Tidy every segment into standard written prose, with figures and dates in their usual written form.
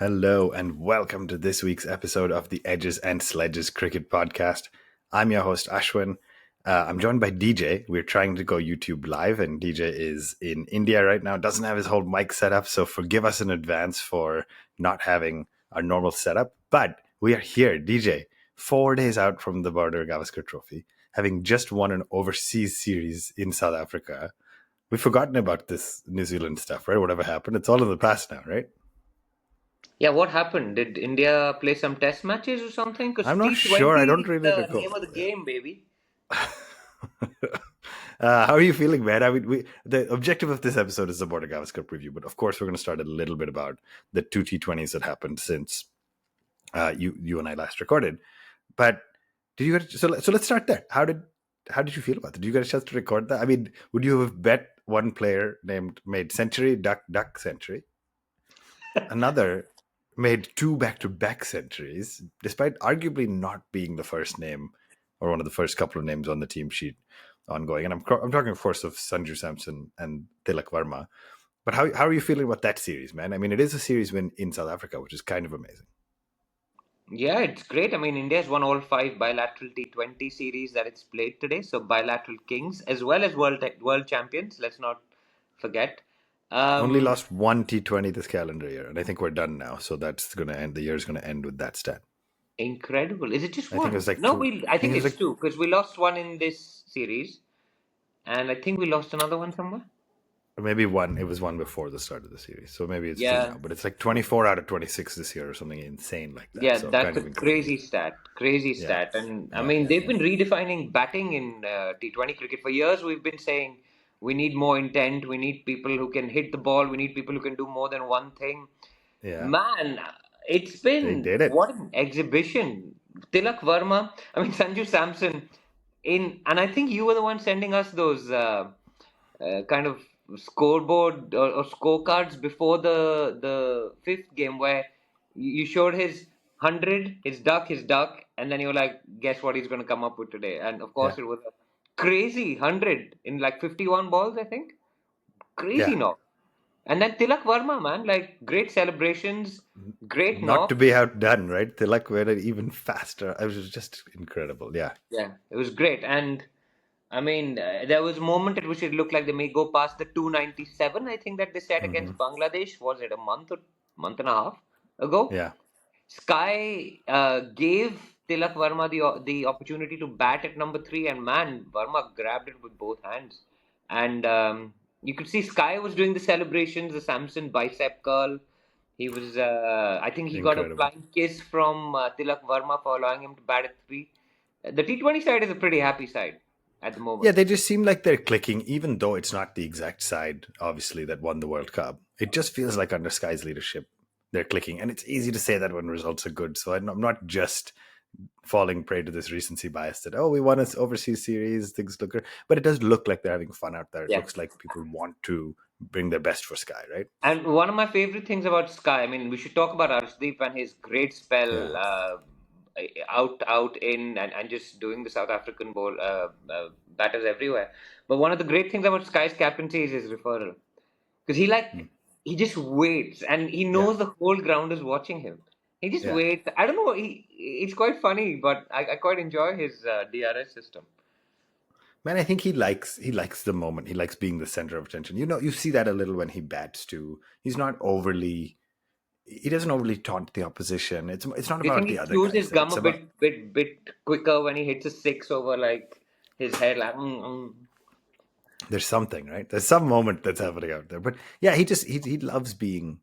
Hello and welcome to this week's episode of the Edges and Sledges Cricket Podcast. I'm your host Ashwin. I'm joined by DJ. We're trying to go YouTube live and DJ is in India right now, doesn't have his whole mic set up, so forgive us in advance for not having our normal setup. But we are here, DJ, 4 days out from the Border-Gavaskar Trophy, having just won an overseas series in South Africa. We've forgotten about this New Zealand stuff, right? Whatever happened, it's all in the past now, right? Yeah, what happened? Did India play some test matches or something? Because I'm not sure. I T20 don't is really the recall. name of the game, baby. How are you feeling, man? I mean, the objective of this episode is the Border-Gavaskar preview, but of course, we're going to start a little bit about the two T20s that happened since you and I last recorded. But did you get so let's start there. How did you feel about it? Did you get a chance to record that? I mean, would you have bet one player made century, duck century? Another made two back-to-back centuries, despite arguably not being the first name or one of the first couple of names on the team sheet ongoing. And I'm talking, of course, of Sanju Samson and Tilak Varma. But how are you feeling about that series, man? I mean, it is a series win in South Africa, which is kind of amazing. Yeah, it's great. I mean, India's won all 5 bilateral T20 series that it's played today. So bilateral kings as well as world champions. Let's not forget. Only Um, lost one T20 this calendar year, and I think we're done now. So that's going to end. The year's going to end with that stat. Incredible. Is it just I think it one? was like No, two. I I think think it was it's like 2 because we lost one in this series, and I think we lost another one somewhere. maybe one. It was one before the start of the series, so maybe it's two Yeah. now. But it's like 24 out of 26 this year, or something insane like that. Yeah, So that's kind a of incredible. crazy stat. Crazy Yeah, stat. And I yeah, mean, yeah, they've yeah. been redefining batting in T20 cricket. For years, we've been saying we need more intent, we need people who can hit the ball, we need people who can do more than one thing. Yeah, Man, it's they been did it. what an exhibition. Tilak Varma, I mean, Sanju Samson, and I think you were the one sending us those kind of scoreboard or scorecards before the fifth game where you showed his 100, his duck, and then you were like, guess what he's going to come up with today? And of course, Yeah, it was a crazy 100 in like 51 balls, I think. Crazy yeah. knock. And then Tilak Varma, man, like great celebrations, great Not to knock. be outdone, right? They like were even faster. It was just incredible. Yeah. Yeah, it was great. And I mean, there was a moment at which it looked like they may go past the 297. I think that they set Hmm. against Bangladesh. Was it a month and a half ago? Yeah. Sky gave Tilak Varma the opportunity to bat at number 3, and man, Varma grabbed it with both hands. And you could see Sky was doing the celebrations, the Samson bicep curl. He was, I think he got a Incredible. flying kiss from Tilak Varma for allowing him to bat at 3. The T20 side is a pretty happy side at the Yeah, moment. they just seem like they're clicking, even though it's not the exact side, obviously, that won the World Cup. It just feels like under Sky's leadership, they're clicking. And it's easy to say that when results are good. So I'm not just falling prey to this recency bias that, oh, we won an overseas series, things look good. But it does look like they're having fun out there. It Yeah. looks like people want to bring their best for Sky, right? And one of my favorite things about Sky, I mean, we should talk about Arshdeep and his great spell Yeah. out, in, and just doing the South African ball batters everywhere. But one of the great things about Sky's captaincy is his referral. Because Mm. he just waits and he Yeah. knows the whole ground is watching him. He just Yeah. waits. I don't know. It's quite funny, but I quite enjoy his DRS system. Man, I think he likes the moment. He likes being the center of attention. You know, you see that a little when he bats too. He doesn't overly taunt the opposition. It's not Do you think about he the other chews his guys. gum It's a about bit quicker when he hits a 6 over like his head? Like, there's something, right? There's some moment that's happening out there. But yeah, he loves being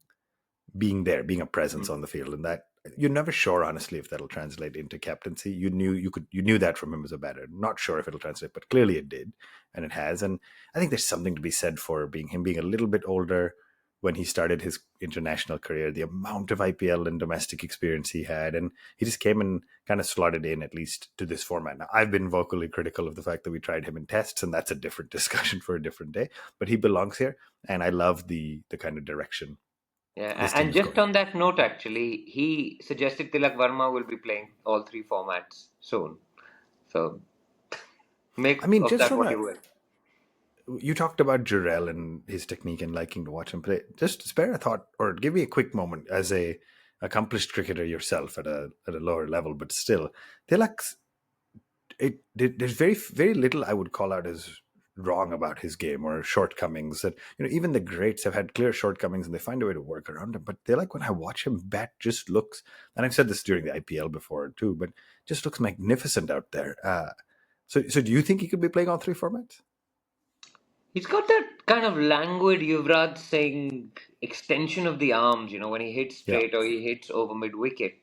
there, being a presence on the field, and that you're never sure, honestly, if that'll translate into captaincy. You knew that from him as a batter. Not sure if it'll translate, but clearly it did, and it has. And I think there's something to be said for being a little bit older when he started his international career. The amount of IPL and domestic experience he had, and he just came and kind of slotted in at least to this format. Now, I've been vocally critical of the fact that we tried him in tests, and that's a different discussion for a different day. But he belongs here, and I love the kind of direction yeah. this team And is just going. on that note, actually, he suggested Tilak Varma will be playing all 3 formats soon. So make I mean, of just that from what you will. you talked about Jarrell and his technique and liking to watch him play. Just spare a thought or give me a quick moment as a accomplished cricketer yourself at a lower level, but still, Tilak's there's very little I would call out as wrong about his game or shortcomings. That even the greats have had clear shortcomings and they find a way to work around them. But Tilak, when I watch him bat, just looks, and I've said this during the IPL before too, but just looks magnificent out there. So do you think he could be playing all three formats? He's got that kind of languid Yuvraj Singh extension of the arms, when he hits Yeah, straight or he hits over mid wicket.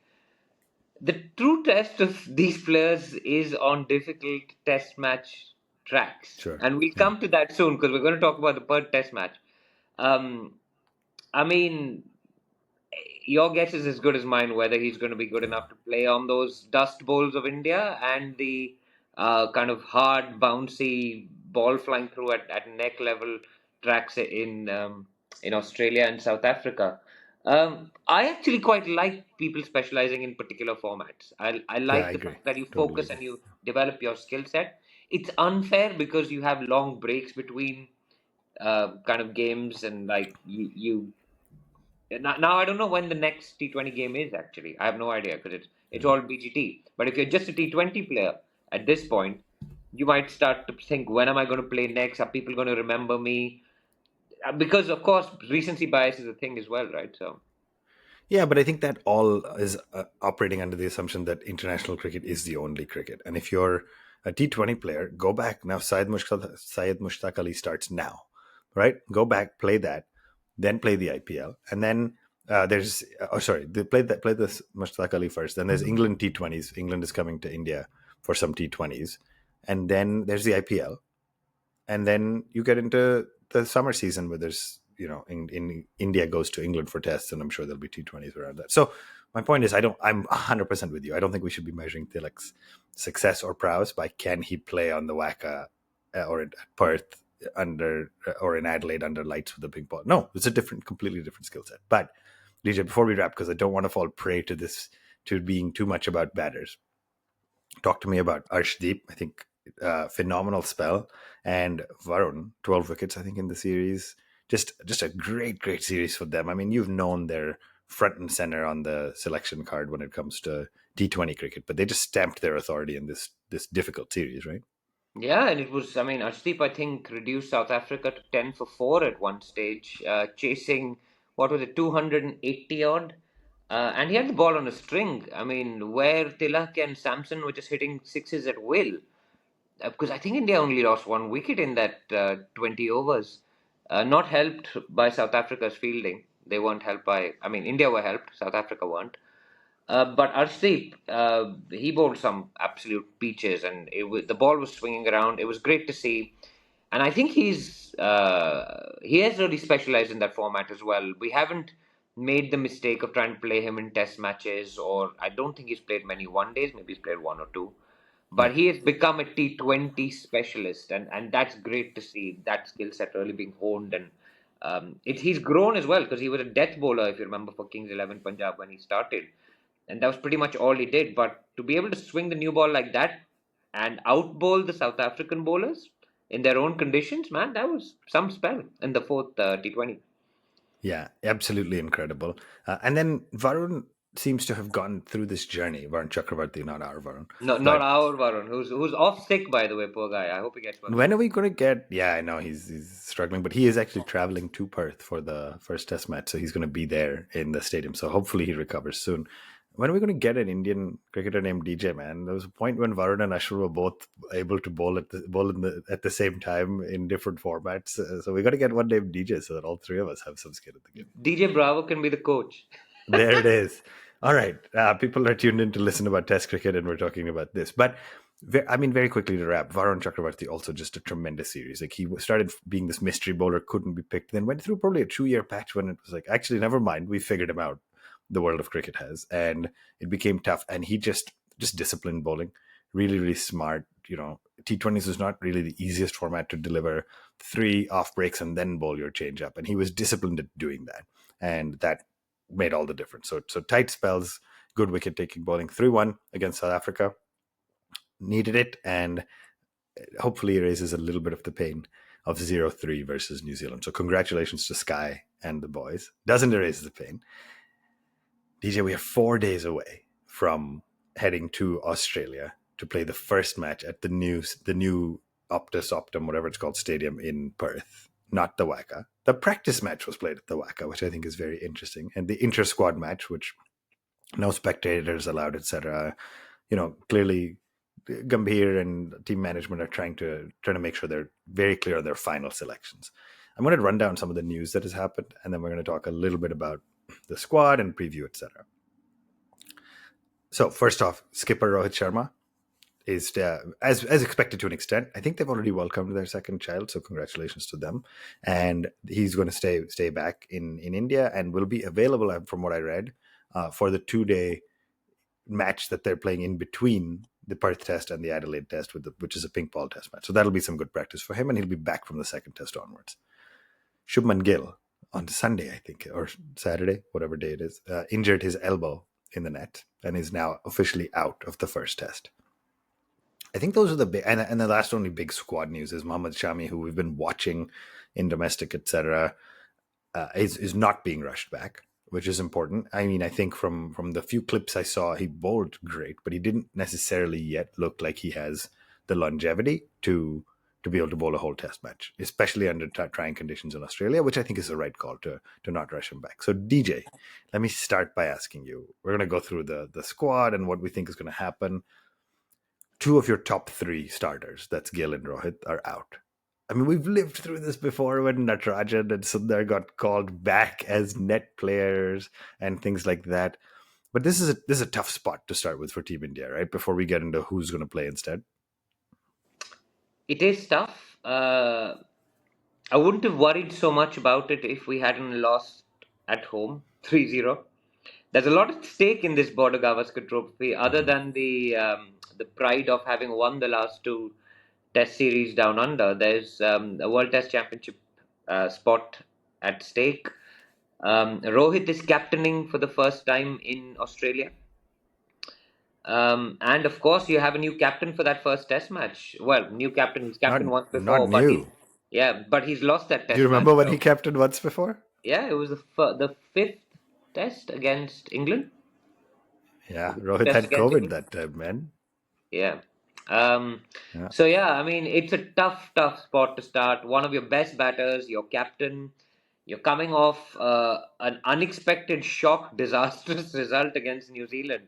The true test of these players is on difficult test match tracks. sure. And we'll Yeah, come to that soon because we're going to talk about the Perth test match. Um, I mean, your guess is as good as mine whether he's going to be good enough to play on those dust bowls of India and the kind of hard, bouncy ball flying through at neck level tracks in Australia and South Africa. I actually quite like people specializing in particular formats. I yeah, I like the agree. fact that you Totally focus agree. and you develop your skill set. It's unfair because you have long breaks between kind of games and like you now I don't know when the next T20 game is actually. I have no idea because it's all BGT. But if you're just a T20 player at this point, you might start to think, when am I going to play next? Are people going to remember me? Because of course, recency bias is a thing as well, right? So Yeah, but I think that all is operating under the assumption that international cricket is the only cricket. And if you're a T20 player, go back now. Syed Mushtaq Ali starts now, right? Go back, play that, then play the IPL, and then there's sorry, they play this Mushtaq Ali first. Then there's England T20s. England is coming to India for some T20s, and then there's the IPL, and then you get into the summer season where there's in India goes to England for tests, and I'm sure there'll be T20s around that. So my point is, I'm 100% with you. I don't think we should be measuring Tilak's success or prowess by can he play on the Waka or at Perth under or in Adelaide under lights with a ping ball. No, it's a completely different skill set. But DJ, before we wrap, because I don't want to fall prey to being too much about batters, talk to me about Arshdeep. I think phenomenal spell, and Varun, 12 wickets, I think, in the series. Just a great series for them. I mean, you've known they're front and center on the selection card when it comes to T20 cricket, but they just stamped their authority in this difficult series, right? yeah, and it was. I mean, Arshdeep I think reduced South Africa to 10 for 4 at one stage, chasing what was it, 280 odd. And he had the ball on a string. I mean, where Tilak and Samson were just hitting sixes at will. Because I think India only lost 1 wicket in that 20 overs. Not helped by South Africa's fielding. They weren't helped by, I mean, India were helped, South Africa weren't. But Arshdeep, he bowled some absolute peaches, and the ball was swinging around. It was great to see, and I think he has really specialized in that format as well. We haven't made the mistake of trying to play him in Test matches, or I don't think he's played many one days. Maybe he's played one or two, Yeah. but he has become a T20 specialist, and that's great to see that skill set really being honed. And he's grown as well because he was a death bowler, if you remember, for Kings 11 Punjab when he started, and that was pretty much all he did. But to be able to swing the new ball like that and outbowl the South African bowlers in their own conditions, man, that was some spell in the fourth T20. Yeah, absolutely incredible. And then Varun seems to have gone through this journey. Varun Chakravarti, not our Varun, No, not but our Varun, who's off sick, by the way, poor guy. I hope he gets well when soon. are we going to get? Yeah, I know he's struggling, but he is actually traveling to Perth for the first Test match, so he's going to be there in the stadium. So hopefully he recovers soon. When are we going to get an Indian cricketer named DJ? Man, there was a point when Varun and Ashwin were both able to at the same time in different formats. So we got to get one named DJ so that all three of us have some skin in the game. DJ Bravo can be the coach. There it is. All right. People are tuned in to listen about Test cricket, and we're talking about this. But very quickly to wrap, Varun Chakravarti also just a tremendous series. Like he started being this mystery bowler, couldn't be picked, then went through probably a 2-year patch when it was like, actually, never mind, we figured him out. The world of cricket has, and it became tough. And he just disciplined bowling, really smart. T20s is not really the easiest format to deliver 3 off breaks and then bowl your change up, and he was disciplined at doing that, and that made all the difference. So tight spells, good wicket taking bowling. 3-1 against South Africa, needed it, and hopefully erases a little bit of the pain of 0-3 versus New Zealand. So congratulations to Sky and the boys. Doesn't erase the pain. DJ, we are 4 days away from heading to Australia to play the first match at the new Optus Optum, whatever it's called, stadium in Perth, not the Wacker. The practice match was played at the Wacker, which I think is very interesting, and the inter-squad match, which no spectators allowed, etc. Clearly Gambhir and team management are trying to make sure they're very clear on their final selections. I'm going to run down some of the news that has happened, and then we're going to talk a little bit about the squad and preview, etc. So first off, skipper Rohit Sharma is as expected to an extent. I think they've already welcomed their second child, so congratulations to them. And he's going to stay back in India and will be available, from what I read, for the 2-day match that they're playing in between the Perth test and the Adelaide test, which is a pink ball test match. So that'll be some good practice for him, and he'll be back from the second test onwards. Shubman Gill on Sunday, I think, or Saturday, whatever day it is, injured his elbow in the net and is now officially out of the first test. I think those are the big, and the last only big squad news is Mohammad Shami, who we've been watching in domestic, etc., is not being rushed back, which is important. I mean, I think from the few clips I saw, he bowled great, but he didn't necessarily yet look like he has the longevity to be able to bowl a whole test match, especially under trying conditions in Australia, which I think is the right call to not rush him back. So DJ, let me start by asking you, we're going to go through the squad and what we think is going to happen. 2 of your top 3 starters, that's Gill and Rohit, are out. I mean, we've lived through this before when Natarajan and Sundar got called back as net players and things like that. But this is a tough spot to start with for Team India, right? Before we get into who's going to play instead. It is tough. I wouldn't have worried so much about it if we hadn't lost at home 3-0. There's a lot at stake in this Border-Gavaskar Trophy, other than the pride of having won the last 2 Test series down under. There's a World Test Championship spot at stake. Rohit is captaining for the first time in Australia. And of course, you have a new captain for that first Test match. Well, new captain. He's captain once before, not new. But he's lost that Test. Do you remember match, when he captained once before? Yeah, it was the 5th Test against England. Yeah, Rohit had COVID that time, man. Yeah. So yeah, I mean, it's a tough spot to start. One of your best batters, your captain. You're coming off an unexpected shock, disastrous result against New Zealand.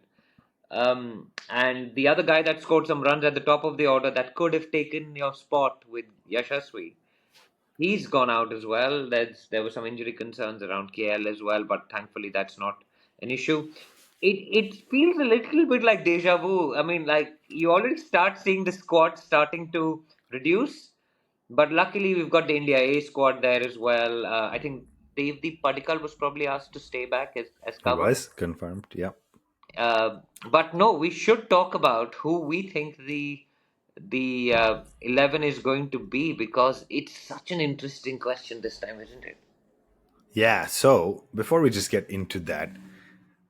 And the other guy that scored some runs at the top of the order that could have taken your spot with Yashasvi, he's gone out as well. There were some injury concerns around KL as well, but thankfully that's not an issue. It feels a little bit like deja vu. I mean, like you already start seeing the squad starting to reduce, but luckily we've got the India A squad there as well. I think Devdeep Padikkal was probably asked to stay back as cover. He was confirmed, yeah. But no, we should talk about who we think the 11 is going to be, because it's such an interesting question this time, isn't it? Yeah, so before we just get into that,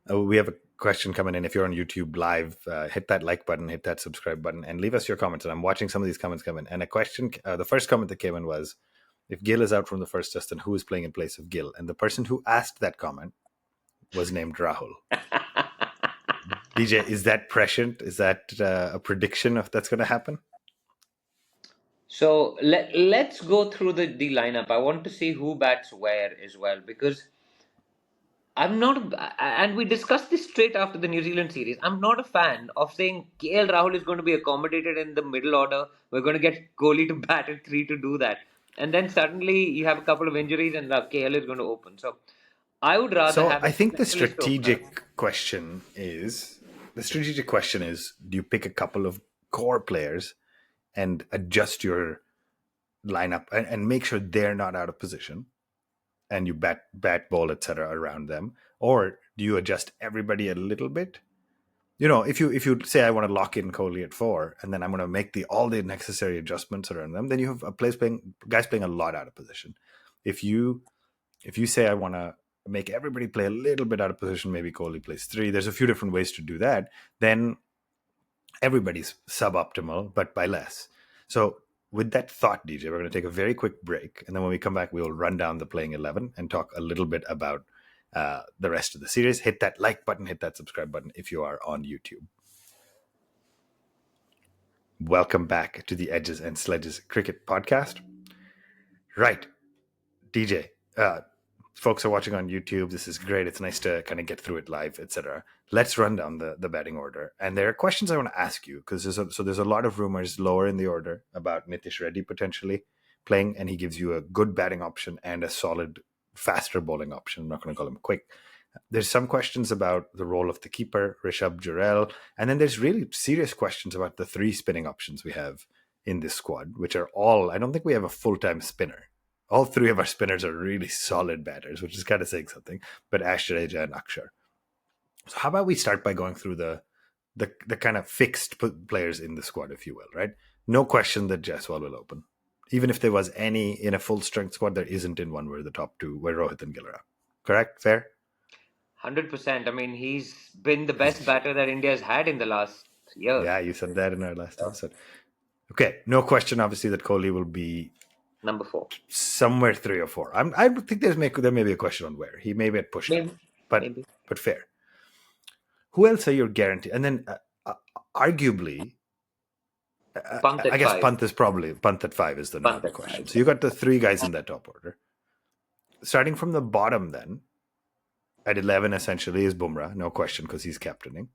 we have a question coming in. If you're on YouTube live, hit that like button, hit that subscribe button, and leave us your comments. And I'm watching some of these comments come in. And a question, the first comment that came in was, if Gill is out from the first test, then who is playing in place of Gill? And the person who asked that comment was named Rahul. DJ, is that prescient? Is that a prediction of that's going to happen? So let's go through the lineup. I want to see who bats where as well, because I'm not, and we discussed this straight after the New Zealand series. I'm not a fan of saying KL Rahul is going to be accommodated in the middle order. We're going to get Kohli to bat at 3 to do that. And then suddenly you have a couple of injuries and KL is going to open. So I would rather have. I think the strategic question is, do you pick a couple of core players and adjust your lineup and make sure they're not out of position, and you bat ball, etc. around them, or do you adjust everybody a little bit? If you say I want to lock in Kohli at 4, and then I'm going to make all the necessary adjustments around them, then you have guys playing a lot out of position. If you say I want to make everybody play a little bit out of position, maybe Kohli plays 3. There's a few different ways to do that. Then everybody's suboptimal, but by less. So with that thought, DJ, we're going to take a very quick break. And then when we come back, we will run down the playing 11 and talk a little bit about the rest of the series. Hit that like button, hit that subscribe button if you are on YouTube. Welcome back to the Edges and Sledges Cricket Podcast. Right, DJ, folks are watching on YouTube. This is great. It's nice to kind of get through it live, etc. Let's run down the batting order. And there are questions I want to ask you because there's a lot of rumors lower in the order about Nitish Reddy potentially playing, and he gives you a good batting option and a solid, faster bowling option. I'm not going to call him quick. There's some questions about the role of the keeper, Rishabh Jurel, and then there's really serious questions about the 3 spinning options we have in this squad, which are all, I don't think we have a full-time spinner. All 3 of our spinners are really solid batters, which is kind of saying something, but Ashwin and Akshar. So how about we start by going through the kind of fixed players in the squad, if you will, right? No question that Jaiswal will open. Even if there was any in a full-strength squad, there isn't in one where the top 2, where Rohit and Gill are. Correct? Fair? 100%. I mean, he's been the best batter that India's had in the last year. Yeah, you said that in our last episode. Okay, no question, obviously, that Kohli will be number 4, somewhere 3 or 4. I think there may be a question on where he may get pushed up, but fair. Who else are you guaranteed? And then arguably, I guess 5. Pant at 5 is the number question. 5. So you got the 3 guys in that top order. Starting from the bottom, then at 11 essentially is Bumrah, no question, because he's captaining.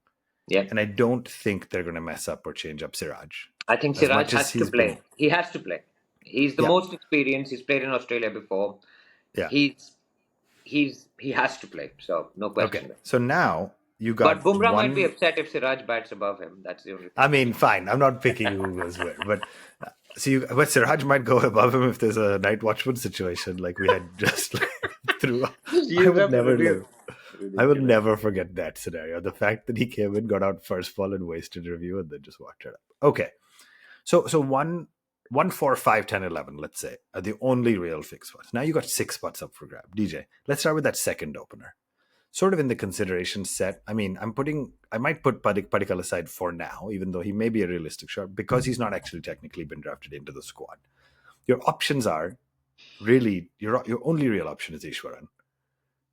Yeah, and I don't think they're going to mess up or change up Siraj. I think Siraj has to play. He has to play. He's the most experienced. He's played in Australia before. Yeah, he has to play. So no question. Okay, so now you got. But Bumrah might be upset if Siraj bats above him. That's the only thing. I mean, fine. I'm not picking who goes where, but but Siraj might go above him if there's a night watchman situation like we had just through. I will never forget that scenario. The fact that he came in, got out first ball and wasted review and then just walked it up. Okay. So 1, 4, 5, 10, 11, let's say, are the only real fixed spots. Now you got 6 spots up for grab. DJ, let's start with that second opener. Sort of in the consideration set. I mean, I might put Padikkal aside for now, even though he may be a realistic shot, because he's not actually technically been drafted into the squad. Your options are really, your only real option is Ishwaran.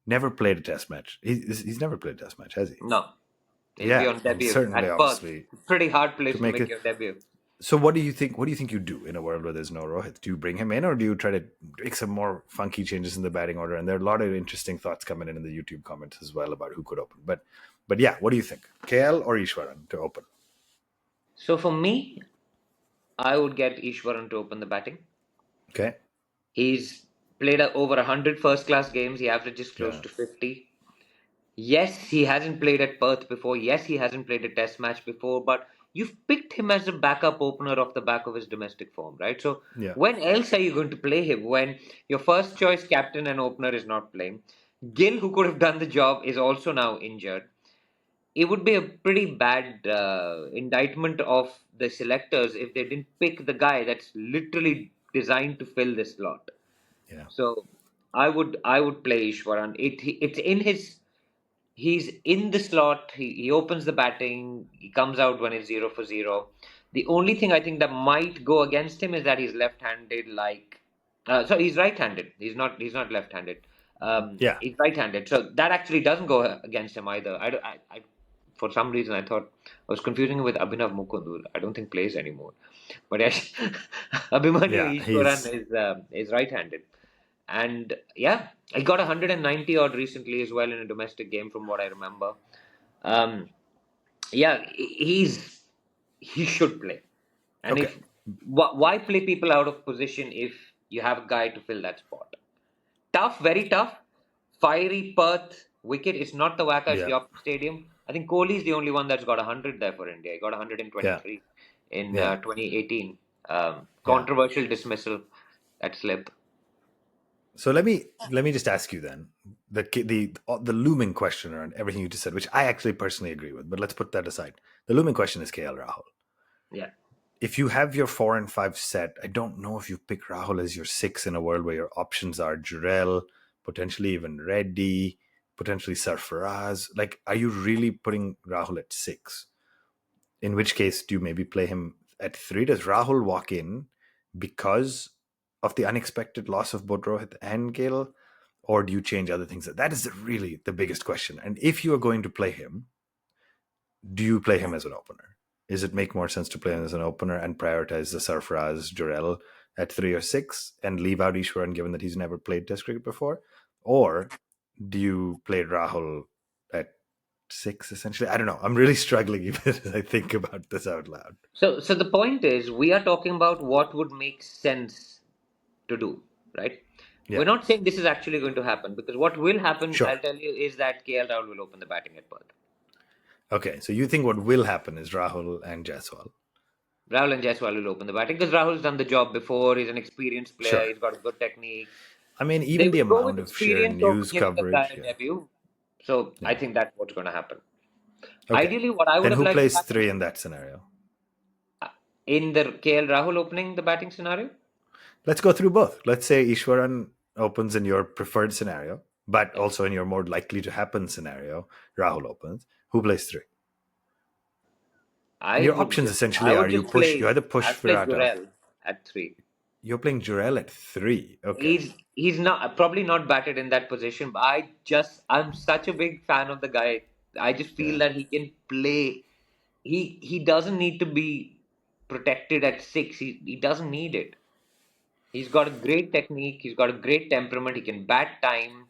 Never played a test match. He's never played a test match, has he? No. He'll be on debut certainly, at obviously. Perth. Pretty hard place to make your debut. So what do you think you do in a world where there's no Rohit? Do you bring him in, or do you try to make some more funky changes in the batting order? And there are a lot of interesting thoughts coming in the YouTube comments as well about who could open. But yeah, what do you think? KL or Ishwaran to open? So for me, I would get Ishwaran to open the batting. Okay. He's played over 100 first-class games. He averages close to 50. Yes, he hasn't played at Perth before. Yes, he hasn't played a test match before. But you've picked him as a backup opener off the back of his domestic form, right? So when else are you going to play him when your first choice captain and opener is not playing? Gill, who could have done the job, is also now injured. It would be a pretty bad indictment of the selectors if they didn't pick the guy that's literally designed to fill this slot. Yeah. So I would play Ishwaran. It's in his. He's in the slot. He opens the batting. He comes out when it's 0 for 0. The only thing I think that might go against him is that he's left-handed. He's right-handed. He's not left-handed. He's right-handed. So that actually doesn't go against him either. I for some reason I thought I was confusing him with Abhinav Mukund, who I don't think plays anymore. But Abhimanyu Ishwaran is right-handed. And yeah, he got 190 odd recently as well in a domestic game, from what I remember. He should play. And why play people out of position if you have a guy to fill that spot? Tough, very tough. Fiery Perth wicket. It's not the Waka Stadium. I think Kohli is the only one that's got 100 there for India. He got 123 in 2018. Controversial dismissal at slip. So let me just ask you then the looming question around everything you just said, which I actually personally agree with, but let's put that aside. The looming question is KL Rahul. Yeah. If you have your 4 and 5 set, I don't know if you pick Rahul as your 6 in a world where your options are Jurel, potentially even Reddy, potentially Sarfaraz. Like, are you really putting Rahul at 6? In which case, do you maybe play him at 3? Does Rahul walk in because of the unexpected loss of both Rohit and Gill? or do you change other things? That is really the biggest question. And if you are going to play him, do you play him as an opener? Does it make more sense to play him as an opener and prioritize the Sarfaraz Jurel at 3 or 6 and leave out Ishwaran given that he's never played Test cricket before? Or do you play Rahul at 6 essentially? I don't know. I'm really struggling even as I think about this out loud. So the point is, we are talking about what would make sense to do, right? Yeah. We're not saying this is actually going to happen, because what will happen, Sure. I'll tell you, is that KL Rahul will open the batting at Perth. Okay, so you think what will happen is Rahul and Jaiswal. Rahul and Jaiswal will open the batting because Rahul's done the job before. He's an experienced player. Sure. He's got a good technique. I mean, They even the will go with amount of sheer experience over news giving the guy coverage. a debut. So I think that's what's going to happen. Okay. Ideally, what I would And have who liked plays to happen 3 in that scenario? in the KL Rahul opening the batting scenario. Let's go through both. Let's say Ishwaran opens in your preferred scenario, but also in your more likely to happen scenario, Rahul opens. Who plays 3? Your options essentially are you either push Virat up. Jurel at 3. You're playing Jurel at 3. Okay. He's not probably not batted in that position, but I'm such a big fan of the guy. I just feel that he can play. He doesn't need to be protected at 6. He doesn't need it. He's got a great technique. He's got a great temperament. He can bat time.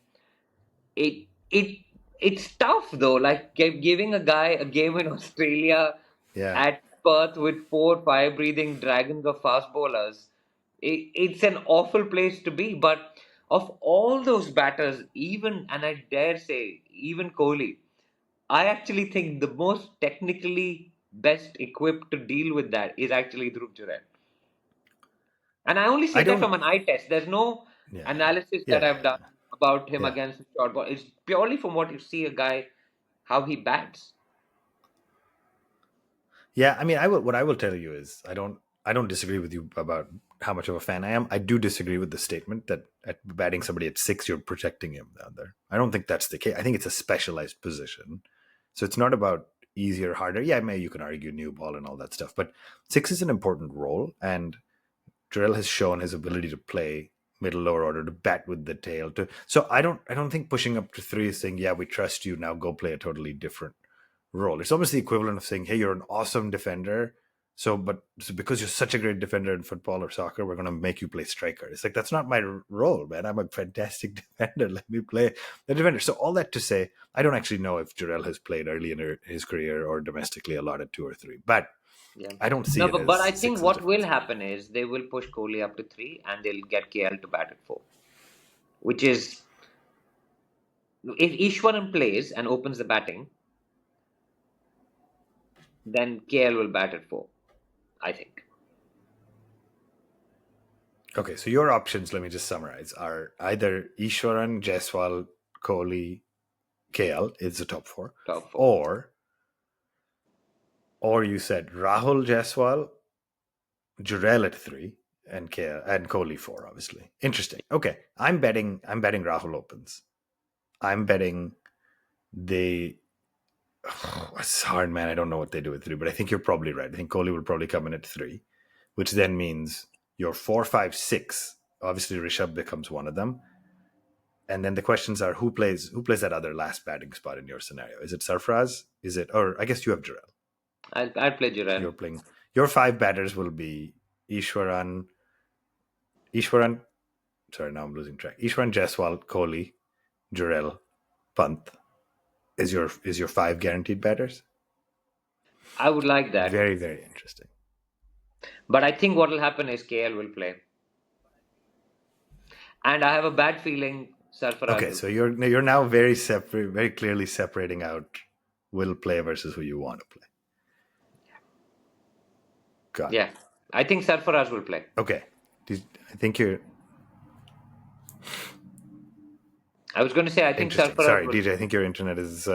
It it it's tough though. Like giving a guy a game in Australia at Perth with 4-5 breathing dragons of fast bowlers. It's an awful place to be. But of all those batters, even, and I dare say even Kohli, I actually think the most technically best equipped to deal with that is actually Dhruv Jurel. And I only say that from an eye test. There's no analysis that I've done about him against the short ball. It's purely from what you see a guy, how he bats. Yeah, I mean, what I will tell you is I don't disagree with you about how much of a fan I am. I do disagree with the statement that at batting somebody at 6, you're protecting him down there. I don't think that's the case. I think it's a specialized position. So it's not about easier, harder. Yeah, maybe you can argue new ball and all that stuff, but 6 is an important role, and Jurel has shown his ability to play middle lower order, to bat with the tail. So I don't think pushing up to 3 is saying, yeah, we trust you, now go play a totally different role. It's almost the equivalent of saying, hey, you're an awesome defender, so because you're such a great defender in football or soccer, we're going to make you play striker. It's like, that's not my role, man. I'm a fantastic defender. Let me play the defender. So all that to say, I don't actually know if Jurel has played early in his career or domestically a lot at 2 or 3, but I don't see it. But I think what will happen is they will push Kohli up to 3 and they'll get KL to bat at 4, which is, if Ishwaran plays and opens the batting, then KL will bat at 4, I think. Okay, so your options, let me just summarize, are either Ishwaran, Jaiswal, Kohli, KL is the top 4. Top 4. Or you said Rahul, Jaiswal, Jurel at 3, and KL and Kohli 4, obviously. Interesting. Okay, I'm betting Rahul opens. I'm betting it's hard, man. I don't know what they do at 3, but I think you're probably right. I think Kohli will probably come in at 3, which then means your 4, 5, 6. Obviously, Rishabh becomes one of them. And then the questions are, who plays that other last batting spot in your scenario? Is it Sarfraz? Or I guess you have Jurel. I'll play Jurel. You're playing. Your 5 batters will be Ishwaran. Sorry, now I'm losing track. Ishwaran, Jaiswal, Kohli, Jurel, Pant is your 5 guaranteed batters. I would like that. Very, very interesting. But I think what will happen is KL will play, and I have a bad feeling Sarfaraz. Okay, so you're now very clearly separating out will play versus who you want to play. Got it. Yeah, I think Sarfaraz will play. Okay, I think you're. I was going to say, I think Sarfaraz. Sorry, DJ, I think your internet is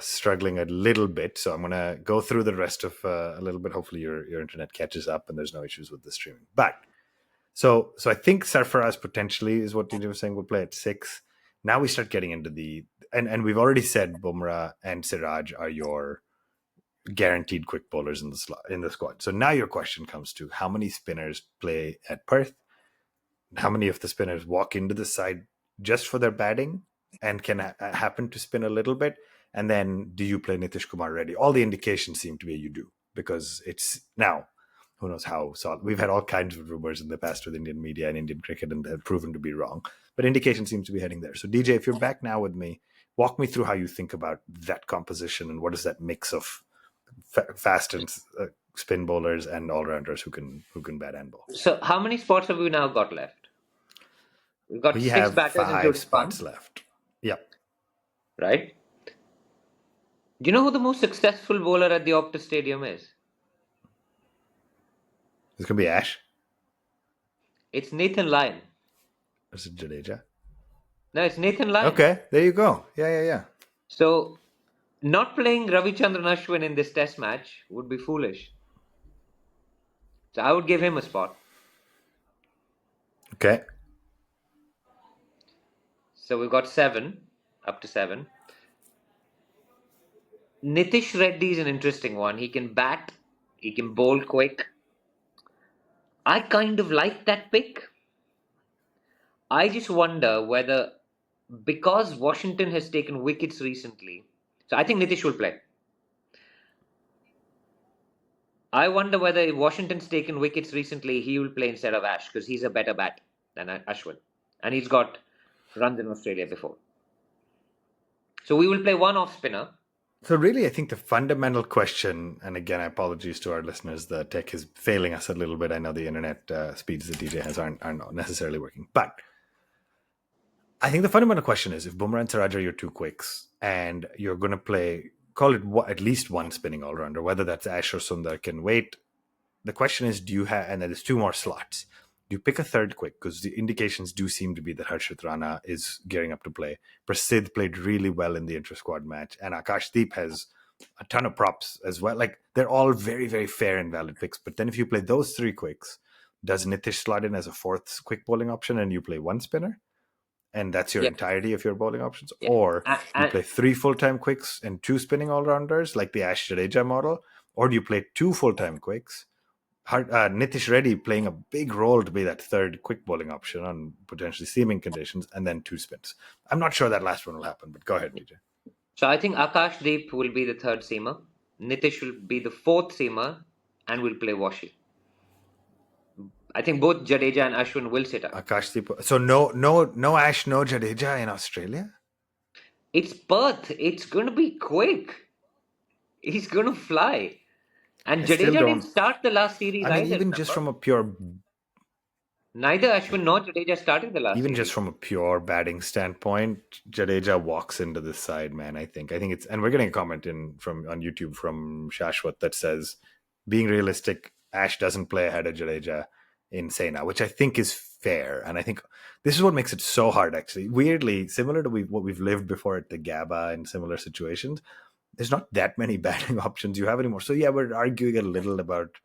struggling a little bit, so I'm going to go through the rest of a little bit. Hopefully, your internet catches up and there's no issues with the streaming. But so I think Sarfaraz potentially is what DJ was saying will play at 6. Now we start getting into and we've already said Bumrah and Siraj are your guaranteed quick bowlers in the squad. So now your question comes to how many spinners play at Perth? How many of the spinners walk into the side just for their batting and can happen to spin a little bit? And then do you play Nitish Kumar Reddy? All the indications seem to be you do, because it's now, who knows how solid. We've had all kinds of rumors in the past with Indian media and Indian cricket, and they've proven to be wrong. But indication seems to be heading there. So DJ, if you're back now with me, walk me through how you think about that composition and what is that mix of fast and spin bowlers and all-rounders who can bat and bowl. So how many spots have we now got left? We've got We 6 have batters 5 including spots Pant, left. Yep. right? Do you know who the most successful bowler at the Optus Stadium is? It's going to be Ash. It's Nathan Lyon. Is it Jadeja? No, it's Nathan Lyon. Okay, there you go. Yeah. So, not playing Ravichandran Ashwin in this test match would be foolish. So, I would give him a spot. Okay. So, we've got 7, up to 7. Nitish Reddy is an interesting one. He can bat, he can bowl quick. I kind of like that pick. I just wonder whether, because Washington has taken wickets recently, so I think Nitish will play. I wonder whether if Washington's taken wickets recently, he will play instead of Ash, because he's a better bat than Ashwin. And he's got runs in Australia before. So we will play one off spinner. So really, I think the fundamental question, and again, apologies to our listeners, the tech is failing us a little bit. I know the internet speeds that DJ has aren't necessarily working. But I think the fundamental question is, if Bumrah and Siraj are your 2 quicks, and you're going to play, call it at least one spinning all-rounder, whether that's Ash or Sundar can wait. The question is, do you have, and there's 2 more slots, do you pick a third quick? Because the indications do seem to be that Harshit Rana is gearing up to play. Prasidh played really well in the inter-squad match, and Akashdeep has a ton of props as well. Like, they're all very, very fair and valid picks. But then if you play those 3 quicks, does Nitish slot in as a 4th quick bowling option and you play 1 spinner? And that's your entirety of your bowling options? Yeah. Or you play 3 full-time quicks and 2 spinning all-rounders, like the Ash Jadeja model? Or do you play 2 full-time quicks, Nitish Reddy playing a big role to be that 3rd quick bowling option on potentially seaming conditions, and then 2 spins? I'm not sure that last one will happen, but go ahead, DJ. So I think Akashdeep will be the 3rd seamer. Nitish will be the 4th seamer and will play Washi. I think both Jadeja and Ashwin will sit up. Akashdeep. So no Ash, no Jadeja in Australia? It's Perth. It's going to be quick. He's going to fly. And Jadeja didn't start the last series either. I mean, even just from a pure... Neither Ashwin nor Jadeja started the last Even series. just from a pure batting standpoint, Jadeja walks into this side, man. I think it's... And we're getting a comment on YouTube from Shashwat that says, being realistic, Ash doesn't play ahead of Jadeja in Sena, which I think is fair. And I think this is what makes it so hard, actually. Weirdly, similar to what we've lived before at the Gabba in similar situations, there's not that many batting options you have anymore. So yeah, we're arguing a little about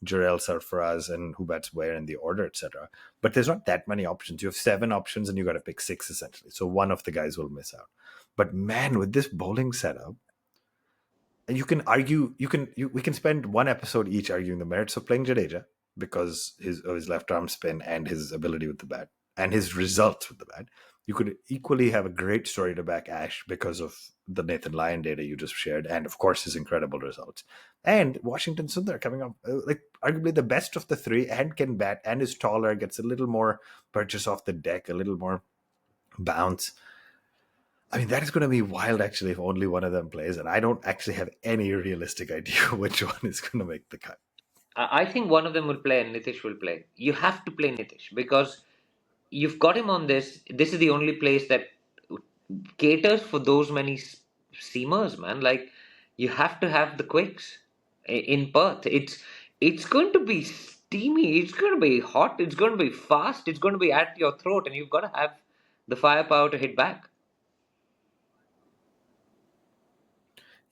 Jarrell Sarfaraz and who bats where in the order, etc. But there's not that many options. You have 7 options and you got to pick 6 essentially. So one of the guys will miss out. But man, with this bowling setup, you can argue. We can spend one episode each arguing the merits of playing Jadeja because of his left arm spin and his ability with the bat and his results with the bat. You could equally have a great story to back Ash because of the Nathan Lyon data you just shared, and of course his incredible results. And Washington Sundar coming up, like arguably the best of the 3, and can bat, and is taller, gets a little more purchase off the deck, a little more bounce. I mean, that is going to be wild, actually, if only one of them plays. And I don't actually have any realistic idea which one is going to make the cut. I think one of them will play and Nitish will play. You have to play Nitish because you've got him on this. This is the only place that caters for those many seamers, man. Like, you have to have the quicks in Perth. It's going to be steamy. It's going to be hot. It's going to be fast. It's going to be at your throat, and you've got to have the firepower to hit back.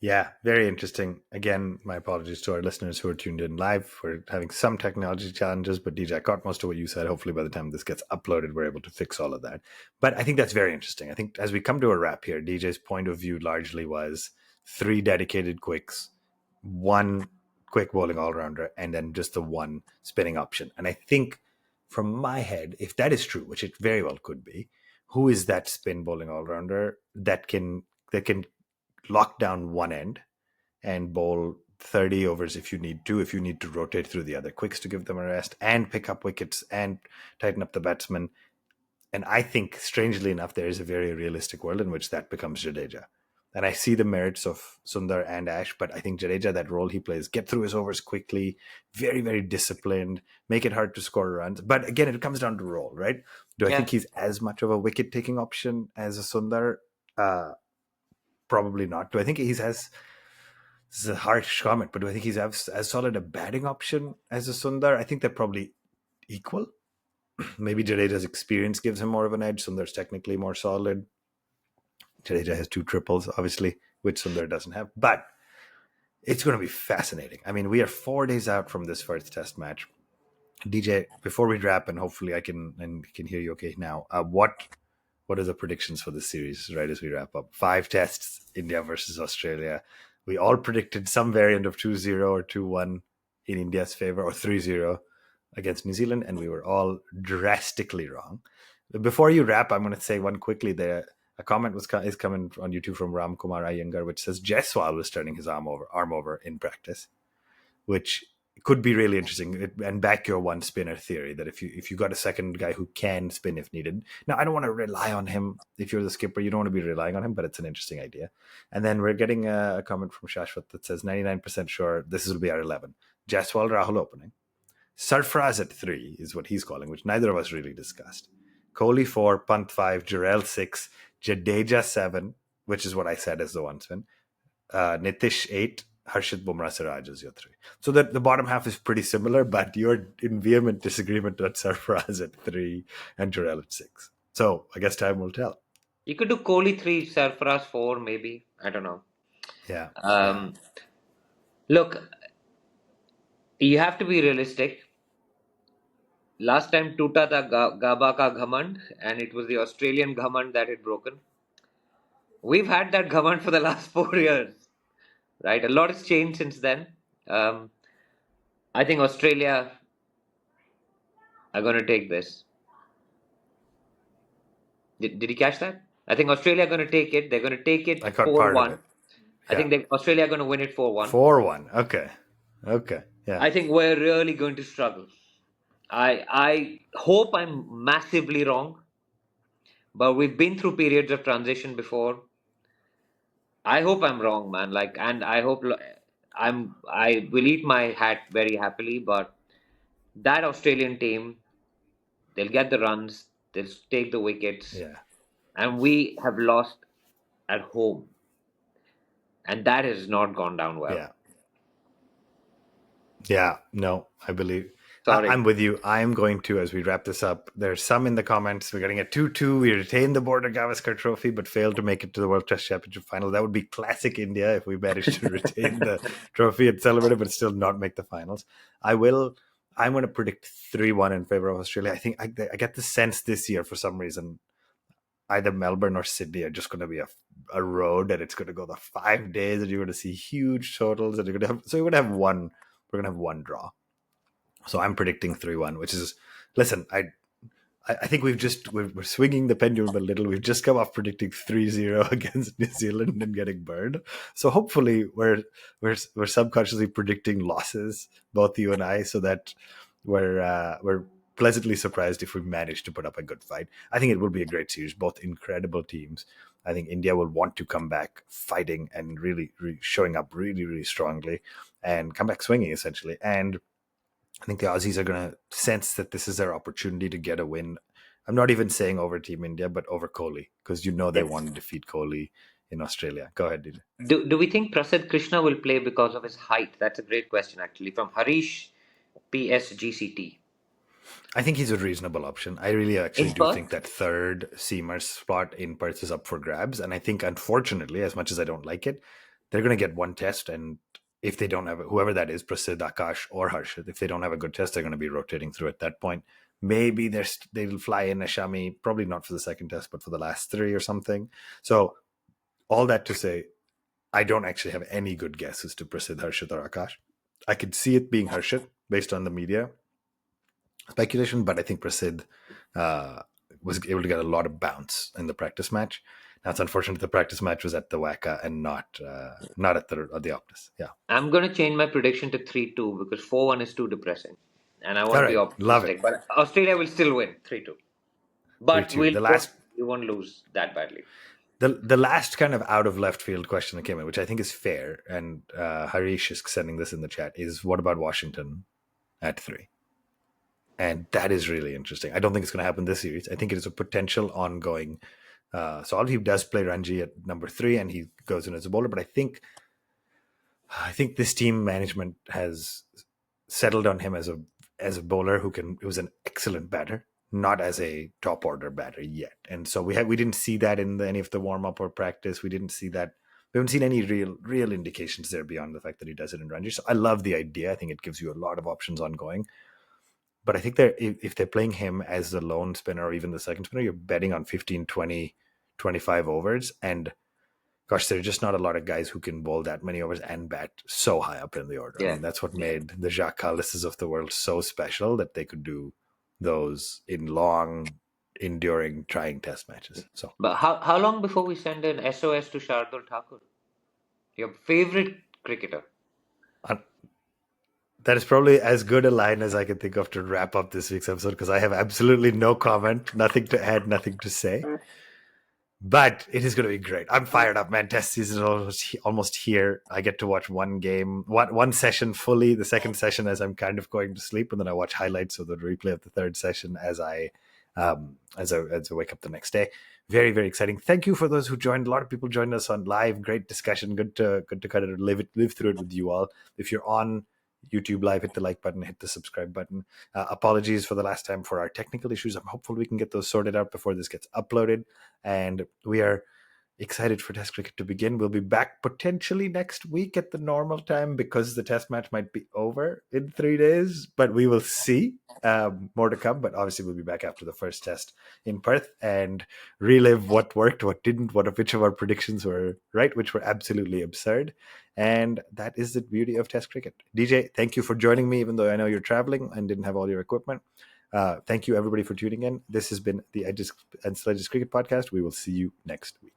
Yeah, very interesting. Again, my apologies to our listeners who are tuned in live. We're having some technology challenges, but DJ, I caught most of what you said. Hopefully by the time this gets uploaded, we're able to fix all of that. But I think that's very interesting. I think as we come to a wrap here, DJ's point of view largely was 3 dedicated quicks, 1 quick bowling all-rounder, and then just the 1 spinning option. And I think from my head, if that is true, which it very well could be, who is that spin bowling all-rounder that can lock down one end and bowl 30 overs if you need to rotate through the other quicks to give them a rest and pick up wickets and tighten up the batsmen. And I think, strangely enough, there is a very realistic world in which that becomes Jadeja. And I see the merits of Sundar and Ash, but I think Jadeja, that role he plays, get through his overs quickly, very, very disciplined, make it hard to score runs. But again, it comes down to role, right? Do I think he's as much of a wicket-taking option as a Sundar? Probably not. Do I think he's as... This is a harsh comment, but do I think he's as solid a batting option as a Sundar? I think they're probably equal. Maybe Jadeja's experience gives him more of an edge. Sundar's technically more solid. Jadeja has 2 triples, obviously, which Sundar doesn't have. But it's going to be fascinating. I mean, we are 4 days out from this first test match. DJ, before we wrap, and hopefully I can hear you okay now, what are the predictions for this series right as we wrap up? 5 tests, India versus Australia. We all predicted some variant of 2-0 or 2-1 in India's favor, or 3-0 against New Zealand, and we were all drastically wrong. Before you wrap, I'm going to say one quickly there. A comment is coming on YouTube from Ram Kumar Iyengar, which says Jaiswal was turning his arm over in practice, which could be really interesting. And back your one spinner theory that if you got a second guy who can spin if needed. Now, I don't want to rely on him. If you're the skipper, you don't want to be relying on him, but it's an interesting idea. And then we're getting a comment from Shashwat that says 99% sure this will be our 11. Jaiswal, Rahul opening. Sarfraz at 3 is what he's calling, which neither of us really discussed. Kohli 4, Pant 5, Jarrell 6, Jadeja 7, which is what I said as the one spin. Nitish 8, Harshit, Bumrah, Siraj is your 3. So that the bottom half is pretty similar, but you're in vehement disagreement on Sarfraz at 3 and Jarrell at 6. So I guess time will tell. You could do Kohli 3, Sarfaraz 4, maybe. I don't know. Yeah. Look, you have to be realistic. Last time Tuta tha Gaba ka Ghamand, and it was the Australian Ghamand that had broken. We've had that Ghamand for the last 4 years, right? A lot has changed since then. I think Australia are going to take this. Did you catch that? I think Australia are going to take it. They're going to take it 4-1. Yeah. I think Australia are going to win it 4-1. 4-1. Okay. Yeah. I think we're really going to struggle. I hope I'm massively wrong, but we've been through periods of transition before. I hope I'm wrong, man. And I hope I will eat my hat very happily. But that Australian team, they'll get the runs, they'll take the wickets, and we have lost at home, and that has not gone down well. Yeah. No, I believe. Sorry. I'm with you. I'm going to, as we wrap this up, there's some in the comments. We're getting a 2-2. We retained the Border-Gavaskar Trophy, but failed to make it to the World Test Championship final. That would be classic India if we managed to retain the trophy and celebrate it, but still not make the finals. I'm going to predict 3-1 in favor of Australia. I think I get the sense this year, for some reason, either Melbourne or Sydney are just going to be a road, and it's going to go the 5 days, and you're going to see huge totals, and we're going to have one draw. So I'm predicting 3-1, which is, listen, I think we're swinging the pendulum a little. We've just come off predicting 3-0 against New Zealand and getting burned. So hopefully we're subconsciously predicting losses, both you and I, so that we're pleasantly surprised if we manage to put up a good fight. I think it will be a great series, both incredible teams. I think India will want to come back fighting and really showing up really, really strongly and come back swinging, essentially. And I think the Aussies are going to sense that this is their opportunity to get a win. I'm not even saying over Team India, but over Kohli, because they want to defeat Kohli in Australia. Go ahead, DJ. Do we think Prasidh Krishna will play because of his height? That's a great question, actually, from Harish PSGCT. I think he's a reasonable option. I really actually do think that third seamer spot in Perth is up for grabs. And I think, unfortunately, as much as I don't like it, they're going to get one test, and if they don't have whoever that is, Prasidh, Akash, or Harshit, if they don't have a good test, they're going to be rotating through at that point. Maybe they'll fly in a Shami, probably not for the second test, but for the last 3 or something. So all that to say, I don't actually have any good guesses to Prasidh, Harshit, or Akash. I could see it being Harshit based on the media speculation, but I think Prasidh was able to get a lot of bounce in the practice match. Now it's unfortunate the practice match was at the WACA and not at the Optus. Yeah. I'm going to change my prediction to 3-2 because 4-1 is too depressing. And I want All to be right. Love optimistic. it. But Australia will still win 3-2. But 3-2. we won't lose that badly. The last kind of out of left field question that came in, which I think is fair, and Harish is sending this in the chat, is what about Washington at 3? And that is really interesting. I don't think it's going to happen this series. I think it is a potential ongoing. So Alvi does play Ranji at number 3, and he goes in as a bowler. But I think this team management has settled on him as a bowler who's an excellent batter, not as a top order batter yet. And so we didn't see that in any of the warm up or practice. We didn't see that. We haven't seen any real indications there beyond the fact that he does it in Ranji. So I love the idea. I think it gives you a lot of options ongoing. But I think if they're playing him as the lone spinner or even the second spinner, you're betting on 15, 20, 25 overs. And gosh, there are just not a lot of guys who can bowl that many overs and bat so high up in the order. Yeah. I mean, that's what made the Jacques Callises of the world so special, that they could do those in long, enduring, trying test matches. So, but how long before we send an SOS to Shardul Thakur, your favorite cricketer? that is probably as good a line as I can think of to wrap up this week's episode, because I have absolutely no comment, nothing to add, nothing to say. But it is going to be great. I'm fired up, man. Test season is almost here. I get to watch one game, one session fully. The second session as I'm kind of going to sleep, and then I watch highlights of the replay of the third session as I wake up the next day. Very, very exciting. Thank you for those who joined. A lot of people joined us on live. Great discussion. Good to kind of live through it with you all. If you're on YouTube Live, hit the like button, hit the subscribe button. Apologies for the last time for our technical issues. I'm hopeful we can get those sorted out before this gets uploaded. And we are excited for Test cricket to begin. We'll be back potentially next week at the normal time, because the Test match might be over in 3 days, but we will see. More to come, but obviously we'll be back after the first Test in Perth and relive what worked, what didn't, which of our predictions were right, which were absolutely absurd. And that is the beauty of Test cricket. DJ, thank you for joining me, even though I know you're traveling and didn't have all your equipment. Thank you, everybody, for tuning in. This has been the Edges and Sledges Cricket Podcast. We will see you next week.